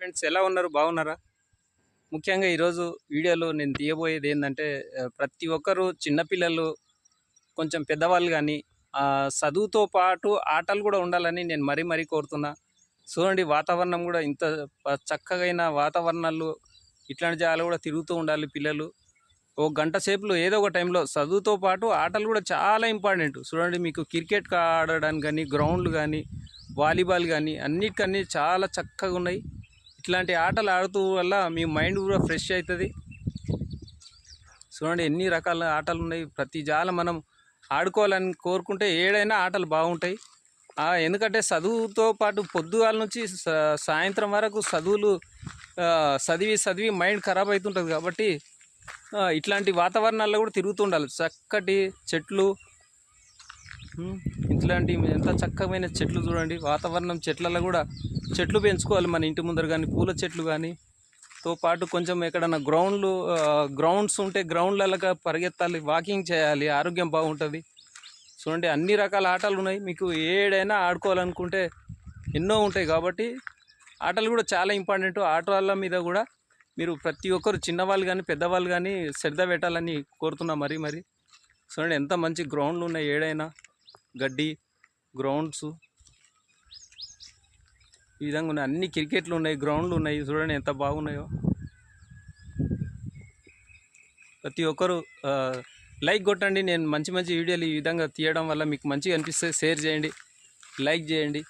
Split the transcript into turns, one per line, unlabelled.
Friends ఎలా ఉన్నారు? బాగున్నారా? ముఖ్యంగా ఈరోజు వీడియోలో నేను తీయబోయేది ఏంటంటే ప్రతి ఒక్కరు చిన్నపిల్లలు కొంచెం పెద్దవాళ్ళు కానీ చదువుతో పాటు ఆటలు కూడా ఉండాలని నేను మరీ కోరుతున్నా. చూడండి వాతావరణం కూడా ఇంత చక్కగైన వాతావరణాలు ఇట్లాంటి జాగాలు కూడా తిరుగుతూ ఉండాలి పిల్లలు. ఒక గంట సేపులో ఏదో ఒక టైంలో చదువుతో పాటు ఆటలు కూడా చాలా ఇంపార్టెంట్. చూడండి మీకు క్రికెట్ ఆడడానికి కానీ గ్రౌండ్లు కానీ వాలీబాల్ కానీ అన్నిటికన్నీ చాలా చక్కగా ఉన్నాయి. ఇట్లాంటి ఆటలు ఆడుతూ వల్ల మీ మైండ్ కూడా ఫ్రెష్ అవుతుంది. చూడండి ఎన్ని రకాల ఆటలు ఉన్నాయి. ప్రతి జాల మనం ఆడుకోవాలని కోరుకుంటే ఏడైనా ఆటలు బాగుంటాయి. ఎందుకంటే చదువుతో పాటు పొద్దుగాల నుంచి సాయంత్రం వరకు చదువులు చదివి మైండ్ ఖరాబ్ అవుతుంటుంది. కాబట్టి ఇట్లాంటి వాతావరణాల్లో కూడా తిరుగుతుండాలి. చక్కటి చెట్లు, ఇట్లాంటి ఎంత చక్కమైన చెట్లు చూడండి. వాతావరణం చెట్లలో కూడా చెట్లు పెంచుకోవాలి మన ఇంటి ముందర కానీ పూల చెట్లు కానీ తో పాటు కొంచెం ఎక్కడన్నా గ్రౌండ్స్ ఉంటే గ్రౌండ్లలో పరిగెత్తాలి, వాకింగ్ చేయాలి, ఆరోగ్యం బాగుంటుంది. చూడండి అన్ని రకాల ఆటలు ఉన్నాయి. మీకు ఏడైనా ఆడుకోవాలనుకుంటే ఎన్నో ఉంటాయి. కాబట్టి ఆటలు కూడా చాలా ఇంపార్టెంట్. ఆటల మీద కూడా మీరు ప్రతి ఒక్కరు చిన్నవాళ్ళు కానీ పెద్దవాళ్ళు కానీ శ్రద్ధ పెట్టాలని కోరుతున్నా. మరి చూడండి ఎంత మంచి గ్రౌండ్లు ఉన్నాయి. ఏడైనా గడ్డి గ్రౌండ్స్ ఈ విధంగా ఉన్నాయి. అన్ని క్రికెట్లు ఉన్నాయి, గ్రౌండ్లు ఉన్నాయి. చూడండి ఎంత బాగున్నాయో. ప్రతి ఒక్కరు లైక్ కొట్టండి. నేను మంచి వీడియోలు ఈ విధంగా తీయడం వల్ల మీకు మంచిగా అనిపిస్తే షేర్ చేయండి, లైక్ చేయండి.